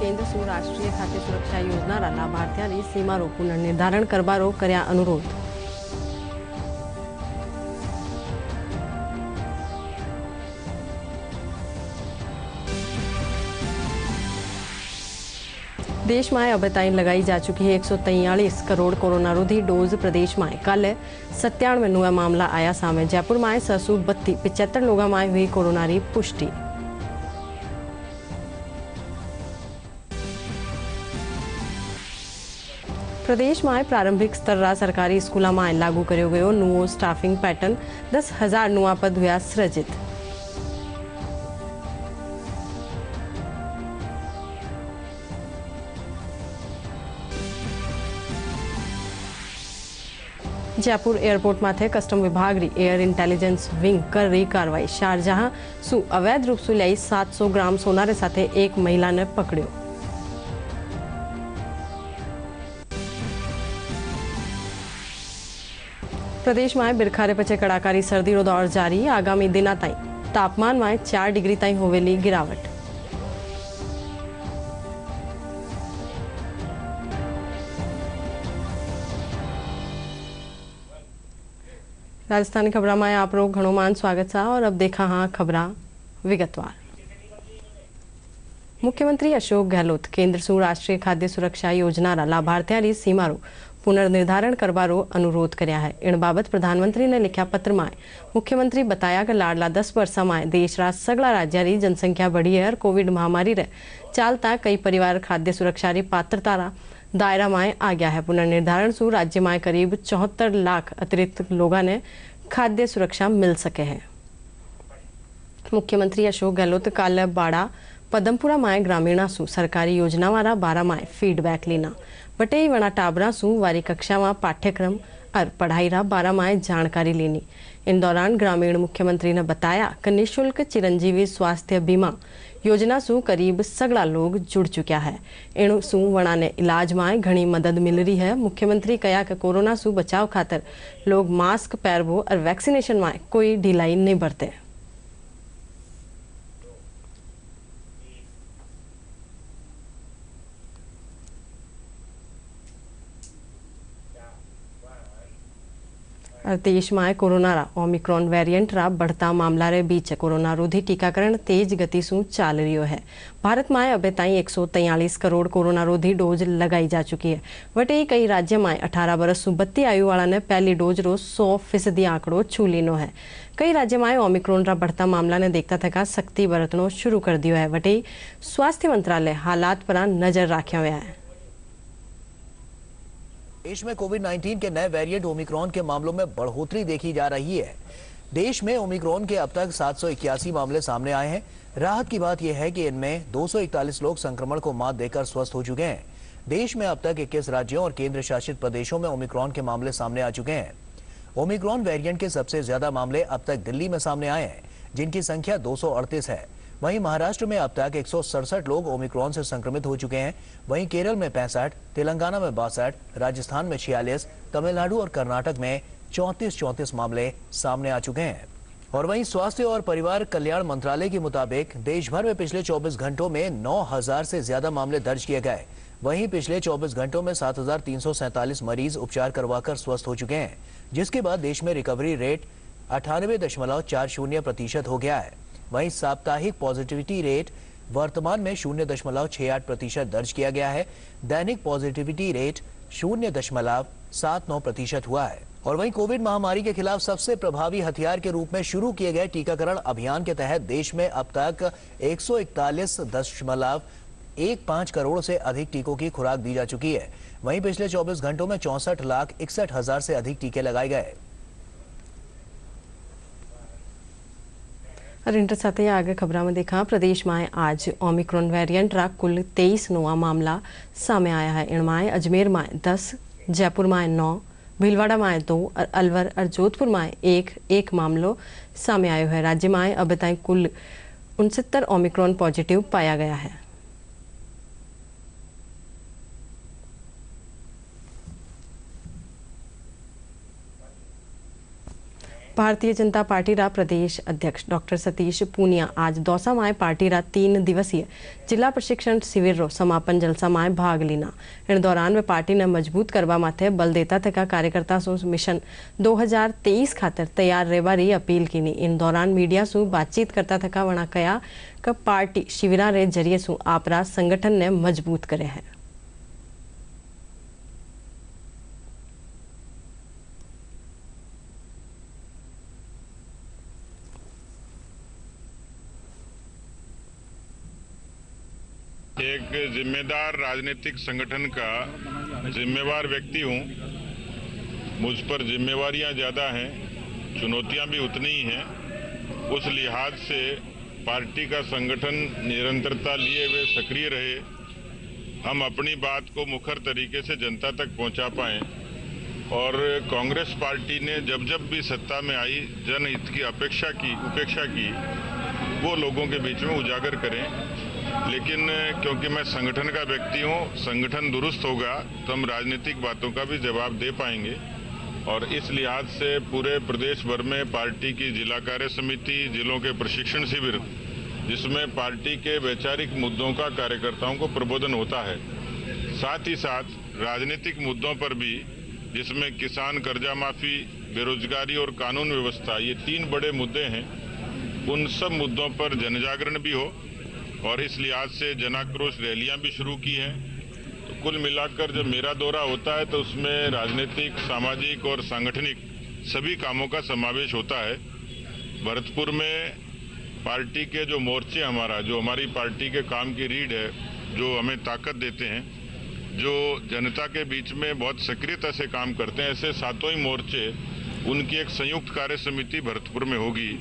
केंद्र सु राष्ट्रीय खाद्य सुरक्षा योजना लाभार्थी सीमा पुनर्निर्धारण करवारो कर्या अनुरोध। देश में अब तक लगाई जा चुकी है 143 करोड़ कोरोना रोधी डोज। प्रदेश में कल 97 नवा मामला आया सामने। जयपुर में 675 लोगों में हुई कोरोना की पुष्टि। प्रदेश में प्रारंभिक स्तर सरकारी स्कूलों में लागू करो गयो नवो स्टाफिंग पैटर्न। 10,000 नवा पद हुआ सृजित। जयपुर एयरपोर्ट में कस्टम विभाग री एयर इंटेलिजेंस विंग कर रही कार्रवाई। शारजहां सु अवैध रूप से लाई 700 ग्राम सोना रे साथे एक महिला ने पकड़्यो। प्रदेश में बिरखारे पछे कड़ाकारी सर्दी रो दौर जारी। आगामी दिना ताई तापमान में 4 डिग्री ताई होवेली गिरावट। राजस्थानी खबरों में आप लोग घणो मान स्वागत सा। और अब देखा हाँ खबरा विगतवार। मुख्यमंत्री अशोक गहलोत केंद्र सु राष्ट्रीय खाद्य सुरक्षा योजना लाभार्थियों सीमा पुनर्निर्धारण करवारो अनुरोध कर्या है। इन बाबत प्रधानमंत्री ने लिखा पत्र में मुख्यमंत्री बताया कि लाडला 10 वर्ष में देश सगला राज्य री जनसंख्या बढ़ी है और कोविड महामारी रे चालता कई परिवार खाद्य सुरक्षा री पात्रता दायरा में आ गया है। पुनर्निर्धारण सु राज्य में करीब 74 लाख अतिरिक्त लोगों ने खाद्य सुरक्षा मिल सके है। मुख्यमंत्री अशोक गहलोत कल बाड़ा पदमपुरा में ग्रामीणा सु सरकारी योजना वाला 12 में फीडबैक लेना बटे वना टाबरा सु वारी कक्षा में पाठ्यक्रम और पढ़ाई रा 12 में जानकारी लेनी। इन दौरान ग्रामीण मुख्यमंत्री ने बताया कि निःशुल्क चिरंजीवी स्वास्थ्य बीमा योजना सु करीब सगला लोग जुड़ चुका है। इन सु वना ने इलाज में घनी मदद मिल रही है। मुख्यमंत्री कहा कि कोरोना सु बचाव खातर लोग मास्क पहरवो और वैक्सीनेशन में कोई ढिलाई नहीं बरते। और देश में कोरोना रा ओमिक्रॉन वेरिएंट रा बढ़ता मामला रे बीच कोरोना रोधी टीकाकरण तेज गति सु चाल रही है। भारत में अब तक 143 करोड़ कोरोना रोधी डोज लगाई जा चुकी है। वटे कई राज्य में 18 वर्ष सु 32 आयु वाला ने पहली डोज रो 100% आंकड़ो छू लीनो है। कई राज्य में ओमिक्रॉन रा बढ़ता मामला ने देखता थका सख्ती बरतनो शुरू कर दियो है। वटे स्वास्थ्य मंत्रालय हालात पर नजर रखा हुआ है। देश में कोविड-19 के नए वेरिएंट ओमिक्रॉन के मामलों में बढ़ोतरी देखी जा रही है। देश में ओमिक्रॉन के अब तक 781 मामले सामने आए हैं। राहत की बात यह है कि इनमें 241 लोग संक्रमण को मात देकर स्वस्थ हो चुके हैं। देश में अब तक 21 राज्यों और केंद्र शासित प्रदेशों में ओमिक्रॉन के मामले सामने आ चुके हैं। ओमिक्रॉन वेरिएंट के सबसे ज्यादा मामले अब तक दिल्ली में सामने आए हैं, जिनकी संख्या 238 है। वहीं महाराष्ट्र में अब तक 167 लोग ओमिक्रॉन से संक्रमित हो चुके हैं। वहीं केरल में 65, तेलंगाना में 62, राजस्थान में 46, तमिलनाडु और कर्नाटक में 34 मामले सामने आ चुके हैं। और वहीं स्वास्थ्य और परिवार कल्याण मंत्रालय के मुताबिक देश भर में पिछले 24 घंटों में 9,000 से ज्यादा मामले दर्ज किए गए। वहीं पिछले 24 घंटों में 7,347 मरीज उपचार करवाकर स्वस्थ हो चुके हैं, जिसके बाद देश में रिकवरी रेट 98.40% हो गया है। वहीं साप्ताहिक पॉजिटिविटी रेट वर्तमान में 0.68% दर्ज किया गया है। दैनिक पॉजिटिविटी रेट 0.79% हुआ है। और वहीं कोविड महामारी के खिलाफ सबसे प्रभावी हथियार के रूप में शुरू किए गए टीकाकरण अभियान के तहत देश में अब तक 141.15 करोड़ से अधिक टीकों की खुराक दी जा चुकी है। वहीं पिछले 24 घंटों में 64,61,000 से अधिक टीके लगाए गए। और इंटर साथ ही आगे खबरों में देखा प्रदेश में आज ओमिक्रॉन वेरिएंट रा कुल 23 नवा मामला सामने आया है। इनमें अजमेर में 10, जयपुर में 9, भीलवाड़ा में 2 और अलवर और जोधपुर में एक मामलो सामने आयो है। राज्य में अब तक कुल 69 ओमिक्रॉन पॉजिटिव पाया गया है। भारतीय जनता पार्टी रा प्रदेश अध्यक्ष डॉक्टर सतीश पूनिया आज दौसा माय पार्टी रा 3 दिवसीय जिला प्रशिक्षण शिविर रो समापन जलसा माय भाग लीना। इन दौरान वे पार्टी ने मजबूत करवा माथे बल देता थका कार्यकर्ता सु मिशन 2023 खातर तैयार रहवारी अपील की। इन दौरान मीडिया सु बातचीत करता थका वणा कया कि पार्टी शिविरा रे जरिए सु आपरा संगठन ने मजबूत करे है। एक जिम्मेदार राजनीतिक संगठन का जिम्मेवार व्यक्ति हूं। मुझ पर जिम्मेवारियां ज़्यादा हैं, चुनौतियां भी उतनी ही हैं। उस लिहाज से पार्टी का संगठन निरंतरता लिए हुए सक्रिय रहे, हम अपनी बात को मुखर तरीके से जनता तक पहुंचा पाएं और कांग्रेस पार्टी ने जब जब भी सत्ता में आई जनहित की उपेक्षा की वो लोगों के बीच में उजागर करें। लेकिन क्योंकि मैं संगठन का व्यक्ति हूं, संगठन दुरुस्त होगा तो हम राजनीतिक बातों का भी जवाब दे पाएंगे और इस लिहाज से पूरे प्रदेश भर में पार्टी की जिला कार्य समिति, जिलों के प्रशिक्षण शिविर, जिसमें पार्टी के वैचारिक मुद्दों का कार्यकर्ताओं को प्रबोधन होता है, साथ ही साथ राजनीतिक मुद्दों पर भी, जिसमें किसान कर्जा माफी, बेरोजगारी और कानून व्यवस्था, ये 3 बड़े मुद्दे हैं। उन सब मुद्दों पर जनजागरण भी हो और इस लिहाज से जनाक्रोश रैलियां भी शुरू की हैं। तो कुल मिलाकर जब मेरा दौरा होता है तो उसमें राजनीतिक, सामाजिक और सांगठनिक सभी कामों का समावेश होता है। भरतपुर में पार्टी के जो मोर्चे जो हमारी पार्टी के काम की रीढ़ है, जो हमें ताकत देते हैं, जो जनता के बीच में बहुत सक्रियता से काम करते हैं, ऐसे 7 ही मोर्चे, उनकी एक संयुक्त कार्य समिति भरतपुर में होगी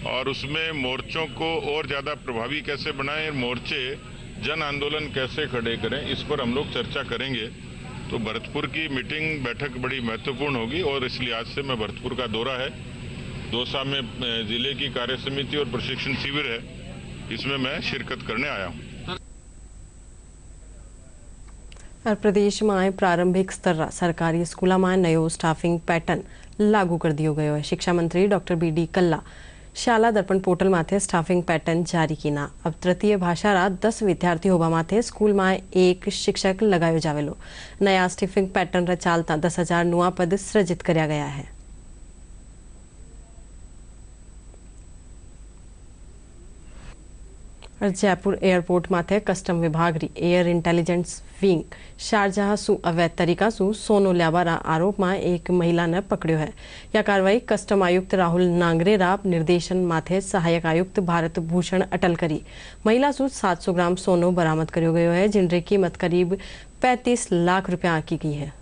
और उसमें मोर्चों को और ज़्यादा प्रभावी कैसे बनाएं, मोर्चे जन आंदोलन कैसे खड़े करें, इस पर हम लोग चर्चा करेंगे। तो भरतपुर की मीटिंग बैठक बड़ी महत्वपूर्ण होगी और इस लिहाज से मैं भरतपुर का दौरा है, दौसा में जिले की कार्य समिति और प्रशिक्षण शिविर है, इसमें मैं शिरकत करने आया हूँ। प्रदेश में प्रारंभिक स्तर सरकारी स्कूल में नयो स्टाफिंग पैटर्न लागू कर दियो गयो है। शिक्षा मंत्री डॉक्टर BD कल्ला शाला दर्पण पोर्टल माथे स्टाफिंग पैटर्न जारी कीना। अब तृतीय भाषा रा 10 विद्यार्थी होवा माथे स्कूल में 1 शिक्षक लगायो जावेलो। नया स्टाफिंग पैटर्न रा चालता 10,000 नुआ पद सृजित करया गया है। जयपुर एयरपोर्ट माथे कस्टम विभाग री एयर इंटेलिजेंस विंग शारजाह सु अवैध तरीका सु सोनो ल्यावारा आरोप में एक महिला ने पकड़्यो है। यह कार्रवाई कस्टम आयुक्त राहुल नांगरे रा निर्देशन माथे सहायक आयुक्त भारत भूषण अटल करी। महिला सु 700 ग्राम सोनो बरामद करियो गयो है, जिनकी कीमत करीब 35 लाख रुपया की गई है।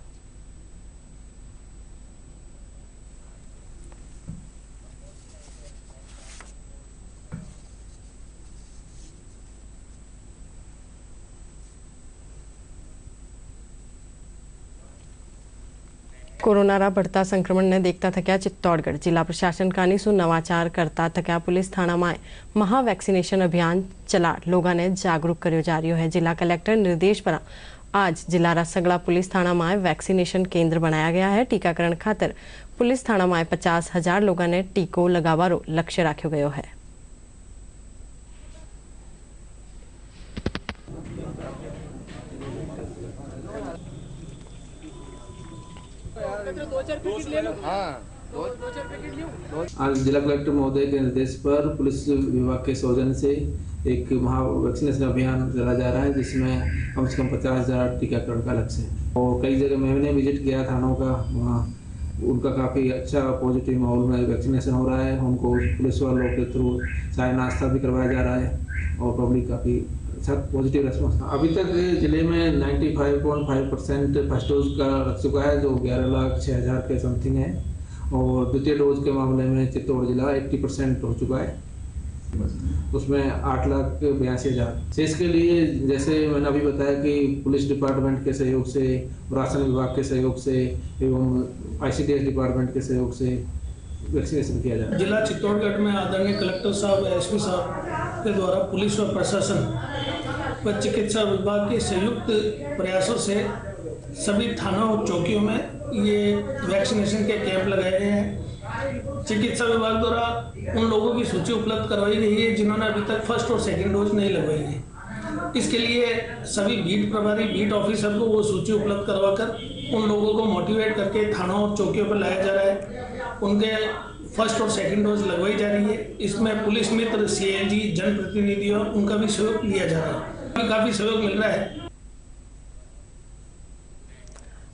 कोरोना रा बढ़ता संक्रमण ने देखता थक्या चित्तौड़गढ़ जिला प्रशासन कानी सु नवाचार करता थक्या पुलिस थाना में महा वैक्सीनेशन अभियान चला लोगों ने जागरूक करियो जा रही है। जिला कलेक्टर निर्देश पर आज जिला रा सगला पुलिस थाना में वैक्सीनेशन केंद्र बनाया गया है। टीकाकरण खातर पुलिस थाना में 50,000 लोगों ने टीको लगावारो लक्ष्य राख्यो गयो है। आज जिला कलेक्टर महोदय के निर्देश पर पुलिस विभाग के सौजन्य से एक महा वैक्सीनेशन अभियान चला जा रहा है, जिसमें कम से कम 50,000 टीकाकरण का लक्ष्य है। और कई जगह मैंने विजिट किया थानों का, वहाँ उनका काफ़ी अच्छा पॉजिटिव माहौल में वैक्सीनेशन हो रहा है। उनको पुलिस वालों के थ्रू चाय नाश्ता भी करवाया जा रहा है और पब्लिक काफ़ी अच्छा पॉजिटिव रेस्पॉन्स। अभी तक जिले में 95.5% फर्स्ट डोज का लग चुका है, जो 11,06,000 के समथिंग है। और द्वितीय डोज के मामले में चित्तौड़ जिला 80% हो चुका है, उसमें 8,82,000। शेष के लिए जैसे मैंने अभी बताया कि पुलिस डिपार्टमेंट के सहयोग से, राशन विभाग के सहयोग से एवं ICDS डिपार्टमेंट के सहयोग से वैक्सीनेशन किया जाए। जिला चित्तौड़गढ़ में आदरणीय कलेक्टर साहब, SP साहब के द्वारा पुलिस और प्रशासन व चिकित्सा विभाग के संयुक्त प्रयासों से सभी थानों और चौकियों में ये वैक्सीनेशन के कैंप लगाए गए हैं। चिकित्सा विभाग द्वारा उन लोगों की सूची उपलब्ध करवाई गई है जिन्होंने अभी तक फर्स्ट और सेकंड डोज नहीं लगवाई है। इसके लिए सभी बीट प्रभारी, बीट ऑफिसर को वो सूची उपलब्ध करवाकर उन लोगों को मोटिवेट करके थानों और चौकियों पर लाया जा रहा है। उनके फर्स्ट और सेकंड डोज लगवाई जा रही है। इसमें पुलिस मित्र, सीएजी, जनप्रतिनिधि और उनका भी सहयोग लिया जा रहा है। काफ़ी सहयोग मिल रहा है।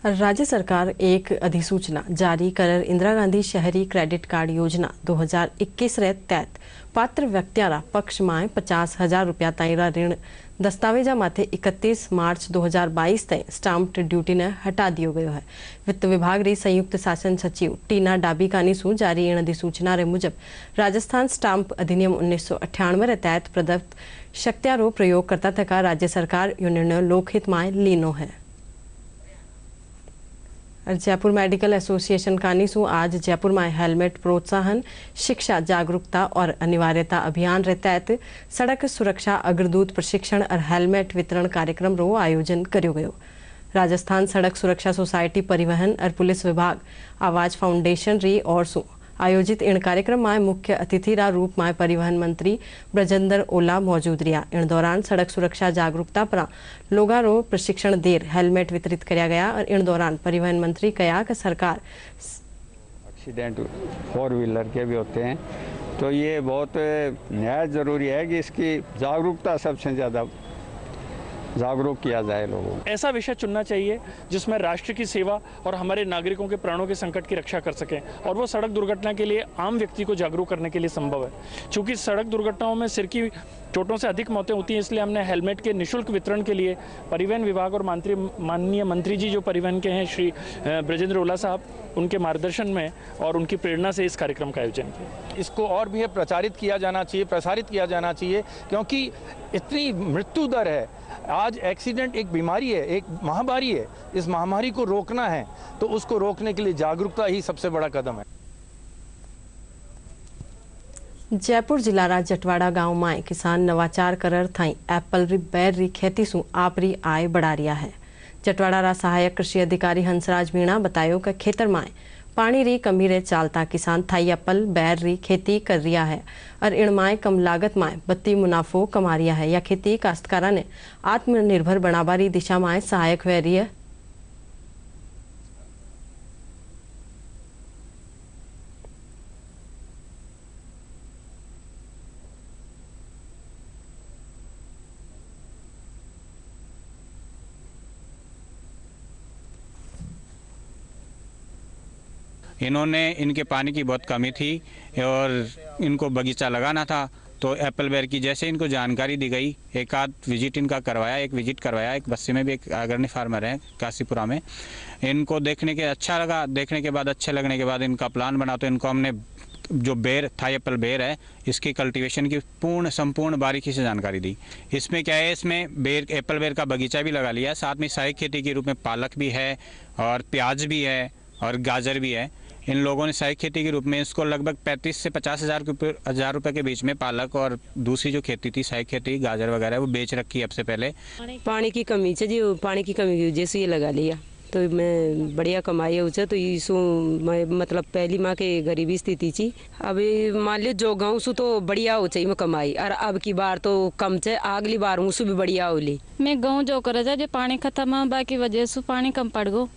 राज्य सरकार एक अधिसूचना जारी कर इंदिरा गांधी शहरी क्रेडिट कार्ड योजना 2021 रे तहत पात्र व्यक्तियां पक्ष में 50,000 रुपया ताईरा ऋण दस्तावेजा माथे 31 मार्च 2022 तय स्टाम्प ड्यूटी ने हटा दियो गयो है। वित्त विभाग री संयुक्त शासन सचिव टीना डाबीकानी सु जारी इन अधिसूचना रे मुजब राजस्थान स्टाम्प अधिनियम 1998 रे तहत प्रदत्त शक्तियारो प्रयोग करता थका राज्य सरकार यो निर्णय लोकहित में लीनो है। जयपुर मेडिकल एसोसिएशन कानीसू आज जयपुर में हेलमेट प्रोत्साहन, शिक्षा, जागरूकता और अनिवार्यता अभियान रे तहत सड़क सुरक्षा अग्रदूत प्रशिक्षण और हेलमेट वितरण कार्यक्रम रो आयोजन कर्यो गयो। राजस्थान सड़क सुरक्षा सोसाइटी, परिवहन और पुलिस विभाग, आवाज फाउंडेशन री और सु आयोजित इन कार्यक्रम में मुख्य अतिथि रा रूप में परिवहन मंत्री ब्रजेंद्र ओला मौजूद रहा। इन दौरान सड़क सुरक्षा जागरूकता पर लोगों रो प्रशिक्षण देर हेलमेट वितरित किया गया और इन दौरान परिवहन मंत्री कहा कि सरकार एक्सीडेंट 4 व्हीलर के भी होते हैं, तो ये बहुत नया जरूरी है कि इसकी जागरूकता सबसे ज़्यादा जागरूक किया जाए लोगों को। ऐसा विषय चुनना चाहिए जिसमें राष्ट्र की सेवा और हमारे नागरिकों के प्राणों के संकट की रक्षा कर सकें, और वो सड़क दुर्घटना के लिए आम व्यक्ति को जागरूक करने के लिए संभव है। क्योंकि सड़क दुर्घटनाओं में सिर की चोटों से अधिक मौतें होती हैं, इसलिए हमने हेलमेट के निःशुल्क वितरण के लिए परिवहन विभाग और माननीय मंत्री जी जो परिवहन के हैं श्री ब्रजेंद्र ओला साहब, उनके मार्गदर्शन में और उनकी प्रेरणा से इस कार्यक्रम का आयोजन किया। इसको और भी प्रचारित किया जाना चाहिए, प्रसारित किया जाना चाहिए, क्योंकि इतनी मृत्यु दर है। आज एक्सीडेंट एक बीमारी है, एक महामारी है। इस महामारी को रोकना है तो उसको रोकने के लिए जागरूकता ही सबसे बड़ा कदम है। जयपुर जिला रा जटवाड़ा गांव में किसान नवाचार करर थाई एप्पल री बैर री खेती सु आपरी आय बढ़ा रिया है। जटवाड़ा रा सहायक कृषि अधिकारी हंसराज मीणा बतायो कि खेतर में पानी री कमी रे चालता किसान थाई एप्पल बैर री खेती कर रिया है और इन माए कम लागत में बत्ती मुनाफो कमा रिया है। यह खेती काश्तकारा ने आत्मनिर्भर बनावा री दिशा में सहायक हुए रही है। इन्होंने इनके पानी की बहुत कमी थी और इनको बगीचा लगाना था, तो एप्पल बेर की जैसे इनको जानकारी दी गई, एक आध विजिट इनका करवाया, एक विजिट करवाया। एक बस्सी में भी एक अग्रणी फार्मर है काशीपुरा में, इनको देखने के अच्छा लगा। देखने के बाद अच्छे लगने के बाद इनका प्लान बना, तो इनको हमने जो बेर थाई एप्पल बेर है इसकी कल्टीवेशन की संपूर्ण बारीकी से जानकारी दी। इसमें क्या है, इसमें बेर एप्पल बेर का बगीचा भी लगा लिया, साथ में सहायक खेती के रूप में पालक भी है और प्याज भी है और गाजर भी है। इन लोगों ने सहायक खेती के रूप में इसको लगभग 35 से 50,000 रुपये के बीच में पालक और दूसरी जो खेती थी सहायक खेती गाजर वगैरह वो बेच रखी है। अब से पहले पानी की कमी से जी, पानी की कमी की वजह से ये लगा लिया, तो मैं बढ़िया कमाई है उसे। तो इसो मैं मतलब पहली माँ के गरीबी स्थिति थी, अभी मान लो जो गाँव सु तो बढ़िया हो चाहिए मैं कमाई, और अब की बार तो कम से अगली बार उससे भी बढ़िया हो ली। मैं गाँव जो कर जो पानी खत्म है, बाकी वजह से पानी कम पड़ गो,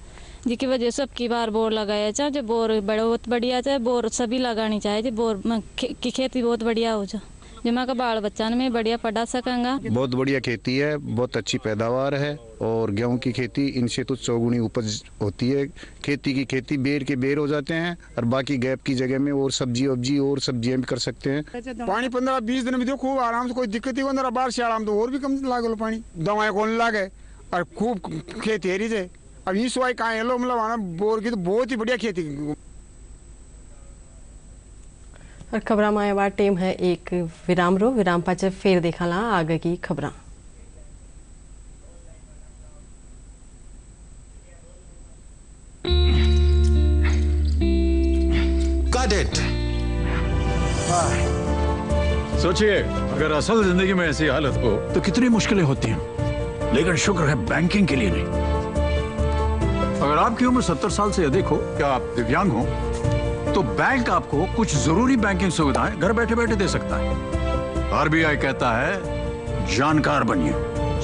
जिसकी वजह से अब की बार बोर लगाया चाहे जो बोर बहुत बढ़िया चाहे बोर सभी लगानी चाहिए। बोर की खेती बहुत बढ़िया हो जाए, जमा का बाल बच्चा में बढ़िया पढ़ा सकेंगा। बहुत बढ़िया खेती है, बहुत अच्छी पैदावार है और गेहूं की खेती इनसे तो 100 गुनी उपज होती है। खेती की खेती बेर के बेर हो जाते हैं और बाकी गैप की जगह में और सब्जी वब्जी और सब्जियां भी कर सकते हैं। पानी 15-20 दिन में देखो आराम से कोई दिक्कत ही हो, बाहर से आराम तो और भी कम लागल पानी, दवाएं कौन लागे और खूब खेती है रही। अब ये सुई कहाँ लो मतलब आना बोर की तो बहुत ही बढ़िया खेती। और खबरा में आया टेम है एक विराम रो, विराम पाचे फिर देखा ला आगे की खबरा। सोचिए अगर असल जिंदगी में ऐसी हालत हो तो कितनी मुश्किलें होती हैं, लेकिन शुक्र है बैंकिंग के लिए नहीं। अगर आपकी उम्र 70 साल से अधिक हो या आप दिव्यांग हो तो बैंक आपको कुछ जरूरी बैंकिंग सुविधाएं घर बैठे बैठे दे सकता है। आरबीआई कहता है जानकार बनिए,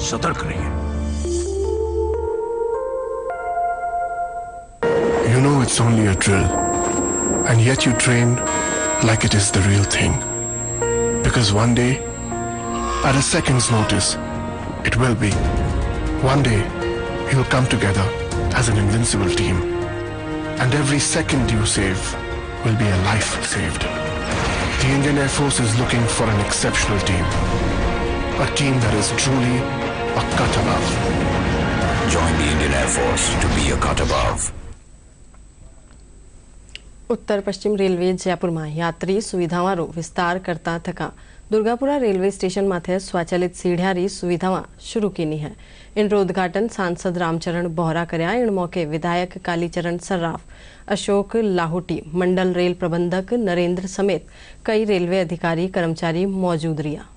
सतर्क रहिए। You know it's only a drill, and yet you train like it is the real thing. Because one day, at a second's notice, it will be. One day, you'll come together as an invincible team. And every second you save will be a life saved. The Indian Air Force is looking for an exceptional team. A team that is truly a cut above. Join the Indian Air Force to be a cut above. Uttar Paschim railway Jaipur में यात्री सुविधावारो विस्तार करता थका Durgapura railway station माथे स्वचालित सीढ़ियारी सुविधावां शुरू कीनी है। इनरो उद्घाटन सांसद रामचरण बोहरा करया। इन मौके विधायक कालीचरण सर्राफ, अशोक लाहोटी, मंडल रेल प्रबंधक नरेंद्र समेत कई रेलवे अधिकारी कर्मचारी मौजूद रहा।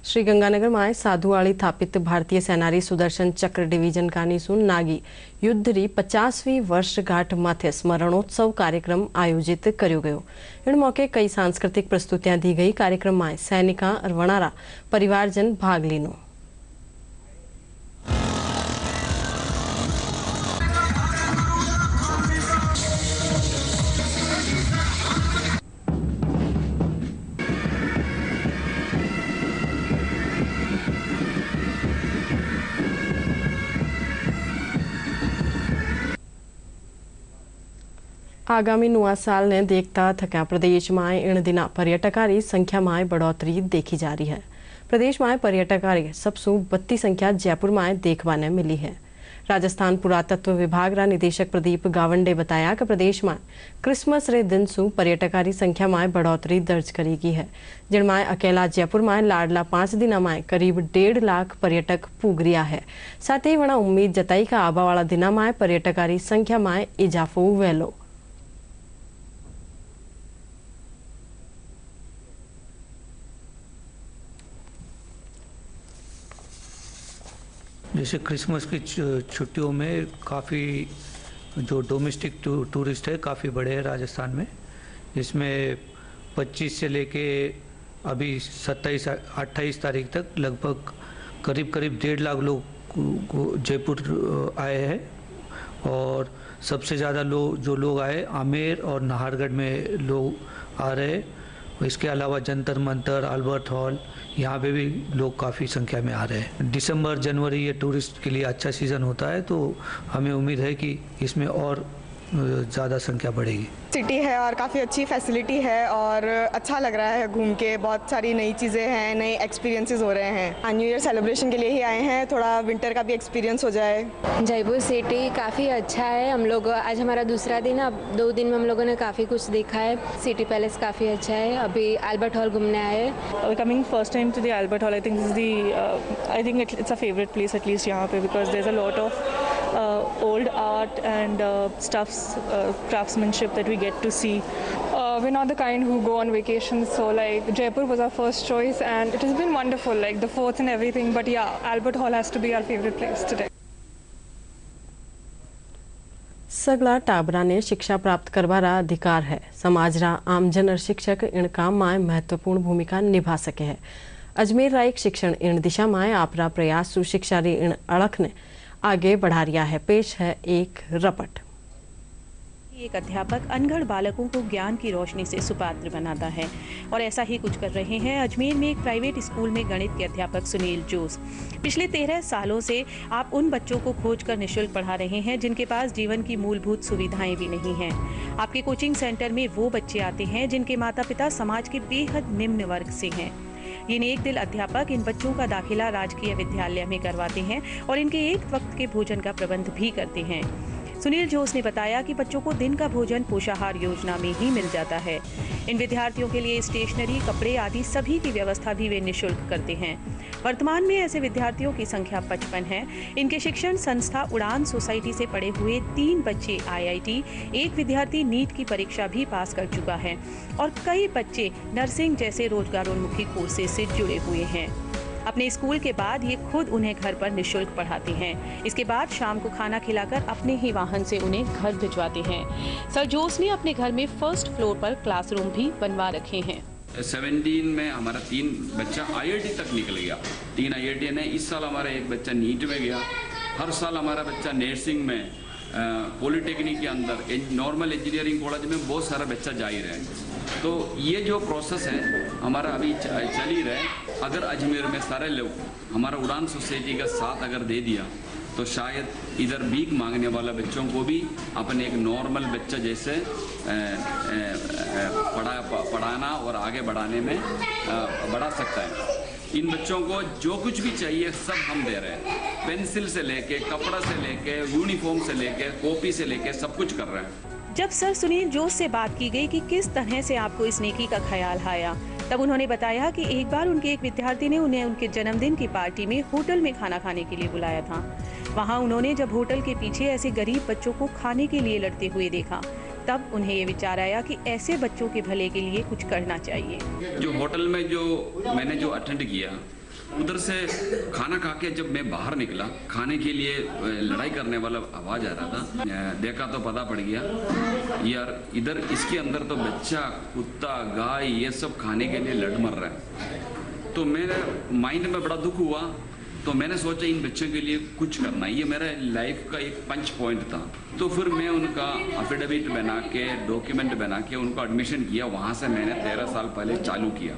श्रीगंगानगर में साधुवाड़ी स्थापित भारतीय सेनारी सुदर्शन चक्र डिवीजन का निसून नागी युद्धरी 50वीं वर्षगांठ माथे स्मरणोत्सव कार्यक्रम आयोजित कर्यो गयो। इन मौके कई सांस्कृतिक प्रस्तुतियां दी गई। कार्यक्रम में सैनिका और वणारा परिवारजन भाग लीनो। आगामी नवा साल ने देखता थका प्रदेश में इन दिना पर्यटकारी संख्या में बढ़ोतरी देखी जा रही है। प्रदेश में पर्यटकारी सबसे बढ़ती संख्या जयपुर में देखने ने मिली है। राजस्थान पुरातत्व विभाग रा निदेशक प्रदीप गावंडे बताया कि प्रदेश में क्रिसमस रे दिन सु पर्यटकारी संख्या में बढ़ोतरी दर्ज करी गई है, जिनमें अकेला जयपुर में लाडला 5 दिना में करीब 1.5 लाख पर्यटक पूग रिया है। साथ ही वणा उम्मीद जताई का आबा वाला दिना में पर्यटकारी संख्या में इजाफो वेलो। जैसे क्रिसमस की छुट्टियों में काफ़ी जो डोमेस्टिक टूरिस्ट है काफ़ी बढ़े हैं राजस्थान में। इसमें 25 से लेके अभी 27-28 तारीख तक लगभग करीब 1.5 लाख लोग जयपुर आए हैं। और सबसे ज़्यादा जो लोग आए आमेर और नाहरगढ़ में लोग आ रहे हैं। इसके अलावा जंतर मंतर, अल्बर्ट हॉल, यहाँ पे भी लोग काफ़ी संख्या में आ रहे हैं। दिसंबर जनवरी ये टूरिस्ट के लिए अच्छा सीज़न होता है, तो हमें उम्मीद है कि इसमें और ज़्यादा संख्या बढ़ेगी। सिटी है और काफ़ी अच्छी फैसिलिटी है और अच्छा लग रहा है घूम के। बहुत सारी नई चीज़ें हैं, नए एक्सपीरियंसेस हो रहे हैं। न्यू ईयर सेलिब्रेशन के लिए ही आए हैं, थोड़ा विंटर का भी एक्सपीरियंस हो जाए। जयपुर सिटी काफ़ी अच्छा है। हम लोग आज हमारा दूसरा दिन, अब 2 दिन में हम लोगों ने काफ़ी कुछ देखा है। सिटी पैलेस काफ़ी अच्छा है। अभी अल्बर्ट हॉल घूमने आए हैं। Coming first time to the Albert Hall, I think it's a favourite place at least यहाँ पे, because there is a lot of old art and stuffs, craftsmanship that we get to see. We're not the kind who go on vacations, so like Jaipur was our first choice and it has been wonderful, like the forts and everything, but yeah, Albert Hall has to be our favorite place today. सगला टाबरा ने शिक्षा प्राप्त करवारा अधिकार है। समाज रा आमजन और शिक्षक इन काम में महत्वपूर्ण भूमिका निभा सके है। अजमेर रा एक शिक्षण इन दिशा में आपरा प्रयास सु शिक्षा री इन अड़ख ने आगे बढ़ा रिया है। पेश है एक रपट। एक अध्यापक अनगढ़ बालकों को ज्ञान की रोशनी से सुपात्र बनाता है और ऐसा ही कुछ कर रहे हैं अजमेर में एक प्राइवेट स्कूल में गणित के अध्यापक सुनील जोश। पिछले 13 सालों से आप उन बच्चों को खोजकर निःशुल्क पढ़ा रहे हैं जिनके पास जीवन की मूलभूत सुविधाएं भी नहीं हैं। आपके कोचिंग सेंटर में वो बच्चे आते हैं जिनके माता पिता समाज के बेहद निम्न वर्ग से हैं। ये नेक दिल अध्यापक इन बच्चों का दाखिला राजकीय विद्यालय में करवाते हैं और इनके एक वक्त के भोजन का प्रबंध भी करते हैं। सुनील जोश ने बताया कि बच्चों को दिन का भोजन पोषाहार योजना में ही मिल जाता है। इन विद्यार्थियों के लिए स्टेशनरी, कपड़े आदि सभी की व्यवस्था भी वे निःशुल्क करते हैं। वर्तमान में ऐसे विद्यार्थियों की संख्या 55 है। इनके शिक्षण संस्था उड़ान सोसाइटी से पढ़े हुए 3 बच्चे IIT, एक विद्यार्थी नीट की परीक्षा भी पास कर चुका है और कई बच्चे नर्सिंग जैसे रोजगारोन्मुखी कोर्सेज से जुड़े हुए हैं। अपने स्कूल के बाद ये खुद उन्हें घर पर निःशुल्क पढ़ाती हैं। इसके बाद शाम को खाना खिलाकर अपने ही वाहन से उन्हें घर भिजवाते हैं। सर जोस ने अपने घर में फर्स्ट फ्लोर पर क्लासरूम भी बनवा रखे हैं। 17 में हमारा 3 बच्चा IIT तक निकल गया, 3 IIT है। इस साल हमारा एक बच्चा नीट में गया। हर साल हमारा बच्चा नर्सिंग में, पॉलिटेक्निक के अंदर, नॉर्मल इंजीनियरिंग कॉलेज में बहुत सारा बच्चा जा ही रहा है। तो ये जो प्रोसेस है हमारा अभी चल ही रहा है। अगर अजमेर में सारे लोग हमारा उड़ान सोसाइटी का साथ अगर दे दिया तो शायद इधर भीख मांगने वाला बच्चों को भी अपने एक नॉर्मल बच्चा जैसे पढ़ाना और आगे बढ़ाने में बढ़ा सकता है। इन बच्चों को जो कुछ भी चाहिए सब हम दे रहे हैं, पेंसिल से लेके, कपड़ा से लेके, यूनिफॉर्म से लेके, कॉपी से लेके सब कुछ कर रहे हैं। जब सर सुनील जोश से बात की गई कि किस तरह से आपको इस नेकी का ख्याल आया, तब उन्होंने बताया कि एक बार उनके एक विद्यार्थी ने उन्हें उनके जन्मदिन की पार्टी में होटल में खाना खाने के लिए बुलाया था। वहाँ उन्होंने जब होटल के पीछे ऐसे गरीब बच्चों को खाने के लिए लड़ते हुए देखा, तब उन्हें ये विचार आया कि ऐसे बच्चों के भले के लिए कुछ करना चाहिए। जो होटल में जो मैंने अटेंड किया, उधर से खाना खा के जब मैं बाहर निकला, खाने के लिए लड़ाई करने वाला आवाज आ रहा था। देखा तो पता पड़ गया यार इधर इसके अंदर तो बच्चा, कुत्ता, गाय ये सब खाने के लिए लड़ मर रहा है। तो मेरे माइंड में बड़ा दुख हुआ। तो मैंने सोचा इन बच्चों के लिए कुछ करना, ये मेरा लाइफ का एक पंच पॉइंट था। तो फिर मैं उनका एफिडेविट बना के, डॉक्यूमेंट बना के उनको एडमिशन किया। वहाँ से मैंने 13 साल पहले चालू किया।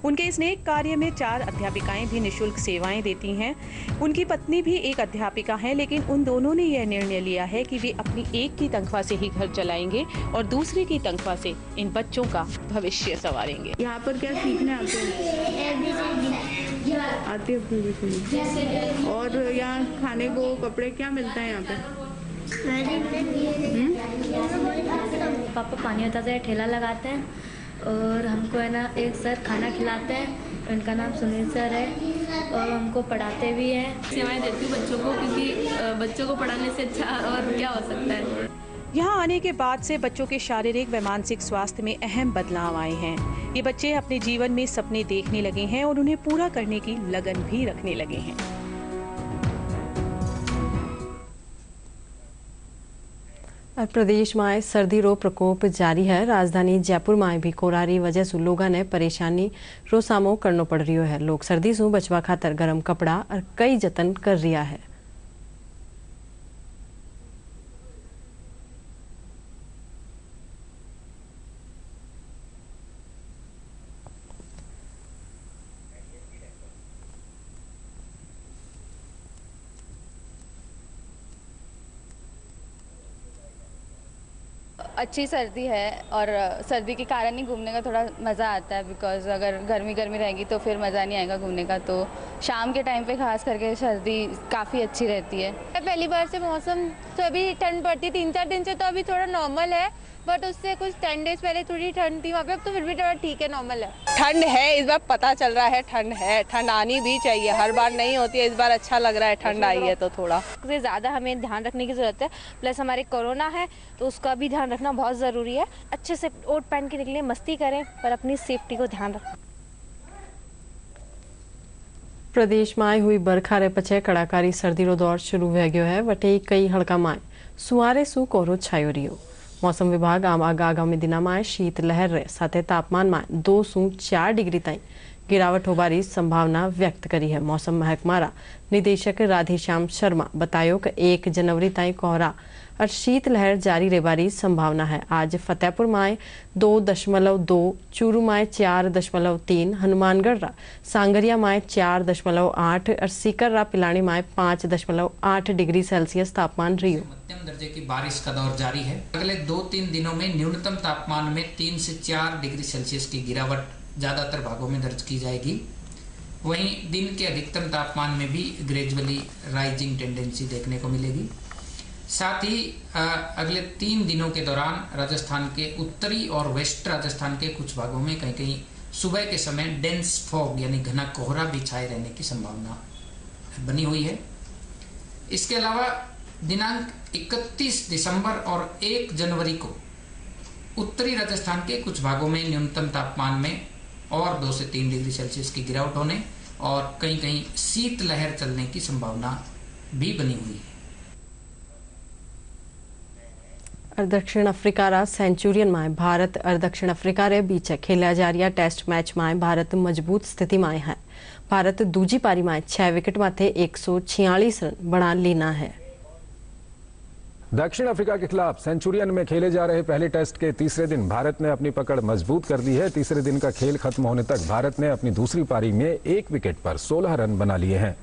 उनके इस नेक कार्य में 4 अध्यापिकाएं भी निःशुल्क सेवाएं देती हैं। उनकी पत्नी भी एक अध्यापिका है, लेकिन उन दोनों ने यह निर्णय लिया है कि वे अपनी एक की तनख्वाह से ही घर चलाएंगे और दूसरे की तनख्वाह से इन बच्चों का भविष्य संवारेंगे। यहाँ पर क्या सीखने आते हैं? और यहाँ खाने को, कपड़े क्या मिलता है यहाँ पे? पापा पानी होता है, ठेला लगाते हैं और हमको है ना एक सर खाना खिलाते हैं, उनका नाम सुनील सर है और हमको पढ़ाते भी हैं। सेवाएं देती हूँ बच्चों को, क्योंकि बच्चों को पढ़ाने से अच्छा और क्या हो सकता है। यहाँ आने के बाद से बच्चों के शारीरिक व मानसिक स्वास्थ्य में अहम बदलाव आए हैं। ये बच्चे अपने जीवन में सपने देखने लगे हैं और उन्हें पूरा करने की लगन भी रखने लगे हैं। प्रदेश में सर्दी रो प्रकोप जारी है। राजधानी जयपुर में भी कोरारी वजह से लोगों ने परेशानी रो सामो करनो पड़ रही है। लोग सर्दी से बचवा खातर गर्म कपड़ा और कई जतन कर रिया है। अच्छी सर्दी है और सर्दी के कारण ही घूमने का थोड़ा मज़ा आता है, बिकॉज अगर गर्मी रहेगी तो फिर मज़ा नहीं आएगा घूमने का। तो शाम के टाइम पे खास करके सर्दी काफ़ी अच्छी रहती है। पहली बार से मौसम तो अभी ठंड पड़ती है, 3-4 दिन से तो अभी थोड़ा नॉर्मल है, बट उससे कुछ 10 डेज पहले थोड़ी ठंड थी वहाँ पे, अब तो फिर भी थोड़ा ठीक है, नॉर्मल है। ठंड है इस बार, पता चल रहा है ठंड है, ठंड आनी भी चाहिए, हर बार नहीं होती है, इस बार अच्छा लग रहा है ठंड आई है तो थोड़ा ज़्यादा हमें ध्यान रखने की ज़रूरत है। प्लस हमारे कोरोना है तो उसका भी ध्यान रखना बहुत ज़रूरी है। अच्छे से ओट पहन के निकलें, मस्ती करें, पर अपनी सेफ्टी को ध्यान रखें। प्रदेश में आई हुई बरखा रे पछे कड़ाकारी सर्दी रो दौर शुरू हो गयो है। वटे कई हड़का में सुवारे सु कोहरो छायो रह्यो। मौसम विभाग आगामी दिना में शीत लहर रे साथे तापमान में 2 से 4 डिग्री ताई गिरावट होबारी संभावना व्यक्त करी है। मौसम महकमारा निदेशक राधेश्याम शर्मा बतायो कि 1 जनवरी ताई कोहरा और शीत लहर जारी रहबारी संभावना है। आज फतेहपुर में 2.2, चूरू में 4.3, हनुमानगढ़ रा सांगरिया में 4.8 और सीकर पिलानी में 5.8 डिग्री सेल्सियस तापमान रही। मध्यम दर्जे की बारिश का दौर जारी है। अगले 2-3 दिनों में न्यूनतम तापमान में 3 से 4 डिग्री सेल्सियस की गिरावट ज्यादातर भागों में दर्ज की जाएगी। वहीं दिन के अधिकतम तापमान में भी ग्रेजुअली राइजिंग टेंडेंसी देखने को मिलेगी। साथ ही अगले 3 दिनों के दौरान राजस्थान के उत्तरी और वेस्ट राजस्थान के कुछ भागों में कहीं कहीं सुबह के समय डेंस फॉग यानी घना कोहरा भी छाए रहने की संभावना बनी हुई है। इसके अलावा दिनांक 31 दिसंबर और 1 जनवरी को उत्तरी राजस्थान के कुछ भागों में न्यूनतम तापमान में और 2 से 3 डिग्री सेल्सियस की गिरावट होने और कहीं कहीं शीतलहर चलने की संभावना भी बनी हुई है। दक्षिण अफ्रीका रा सेंचुरियन में भारत और दक्षिण अफ्रीका रे बीच खेला जा रहा टेस्ट मैच में भारत मजबूत स्थिति में है। भारत दूजी पारी में 6 विकेट माथे 146 रन बना लेना है। दक्षिण अफ्रीका के खिलाफ सेंचुरियन में खेले जा रहे पहले टेस्ट के तीसरे दिन भारत ने अपनी पकड़ मजबूत कर दी है। तीसरे दिन का खेल खत्म होने तक भारत ने अपनी दूसरी पारी में 1 विकेट पर 16 रन बना लिए हैं।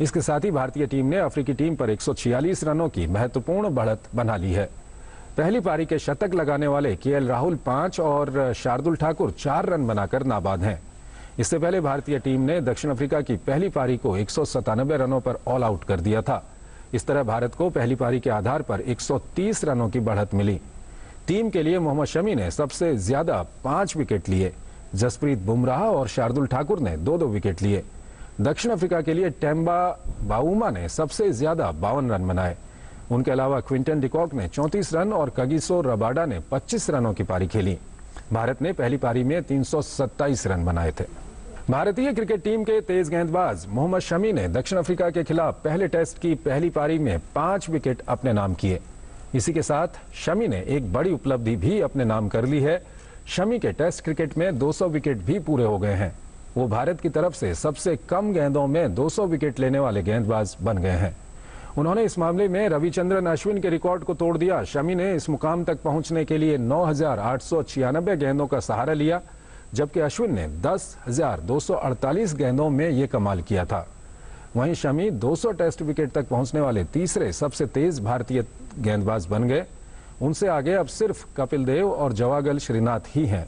इसके साथ ही भारतीय टीम ने अफ्रीकी टीम पर 146 रनों की महत्वपूर्ण बढ़त बना ली है। पहली पारी के शतक लगाने वाले केएल राहुल 5 और शार्दुल ठाकुर 4 रन बनाकर नाबाद हैं। इससे पहले भारतीय टीम ने दक्षिण अफ्रीका की पहली पारी को 197 रनों पर ऑल आउट कर दिया था। इस तरह भारत को पहली पारी के आधार पर 130 रनों की बढ़त मिली। टीम के लिए मोहम्मद शमी ने सबसे ज्यादा 5 विकेट लिए। जसप्रीत बुमराह और शार्दुल ठाकुर ने 2-2 विकेट लिए। दक्षिण अफ्रीका के लिए टेम्बा बाउमा ने सबसे ज्यादा 52 रन बनाए। उनके अलावा क्विंटन डिकॉक ने 34 रन और कगिसो रबाडा ने 25 रनों की पारी खेली। भारत ने पहली पारी में 327 रन बनाए थे। भारतीय क्रिकेट टीम के तेज गेंदबाज मोहम्मद शमी ने दक्षिण अफ्रीका के खिलाफ पहले टेस्ट की पहली पारी में 5 विकेट अपने नाम किए। इसी के साथ शमी ने एक बड़ी उपलब्धि भी अपने नाम कर ली है। शमी के टेस्ट क्रिकेट में 200 विकेट भी पूरे हो गए हैं। वो भारत की तरफ से सबसे कम गेंदों में 200 विकेट लेने वाले गेंदबाज बन गए हैं। उन्होंने इस मामले में रविचंद्रन अश्विन के रिकॉर्ड को तोड़ दिया। शमी ने इस मुकाम तक पहुंचने के लिए 9,896 गेंदों का सहारा लिया, जबकि अश्विन ने 10,248 गेंदों में ये कमाल किया था। वहीं शमी 200 टेस्ट विकेट तक पहुंचने वाले तीसरे सबसे तेज भारतीय गेंदबाज बन गए। उनसे आगे अब सिर्फ कपिल देव और जवागल श्रीनाथ ही हैं।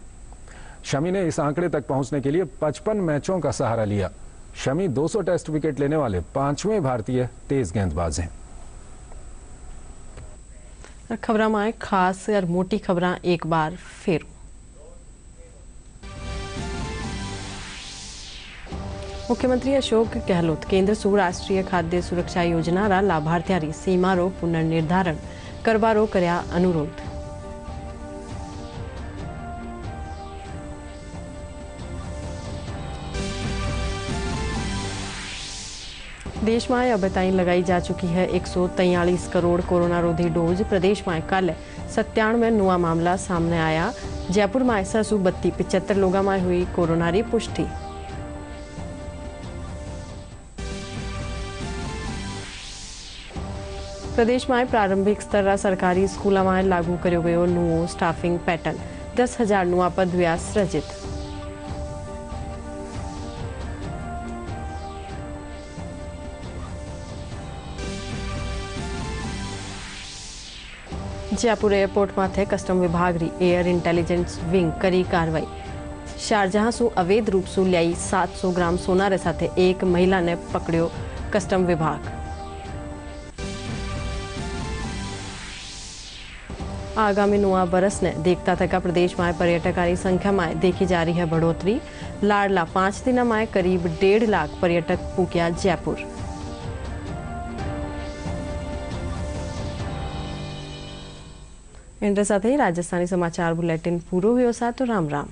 शमी ने इस आंकड़े तक पहुंचने के लिए 55 मैचों का सहारा लिया। शमी 200 टेस्ट विकेट लेने वाले 5वें भारतीय तेज गेंदबाज हैं। खबरां में खास और मोटी खबरां एक बार फिर। मुख्यमंत्री अशोक गहलोत केंद्र सु राष्ट्रीय खाद्य सुरक्षा योजना रा लाभार्थी सीमा रो पुनर्निर्धारण करवारो कर्या अनुरोध। देश में अब तक लगाई जा चुकी है 143 करोड़ कोरोना रोधी डोज। प्रदेश में कल 97 नया मामला सामने आया। जयपुर में 75 लोगों में हुई कोरोना की पुष्टि। प्रदेश में प्रारंभिक स्तर सरकारी स्कूलों में लागू किया गयो नवो स्टाफिंग पैटर्न। 10,000 नवा पद हुआ सृजित। जयपुर एयरपोर्ट माथे कस्टम विभाग री एयर इंटेलिजेंस विंग करी कार्रवाई। शारजहां सु अवैध रूप से लाई 700 ग्राम सोना रे साथे एक महिला ने पकड़ो कस्टम विभाग। आगामी नवा बरस ने देखता तक प्रदेश में पर्यटकों की संख्या में देखी जा रही है बढ़ोतरी। लाडला 5 दिन में करीब 1.5 लाख पर्यटक पूक्या जयपुर। इनके साथ ही राजस्थानी समाचार बुलेटिन पूरो हुयो सा। तो राम राम।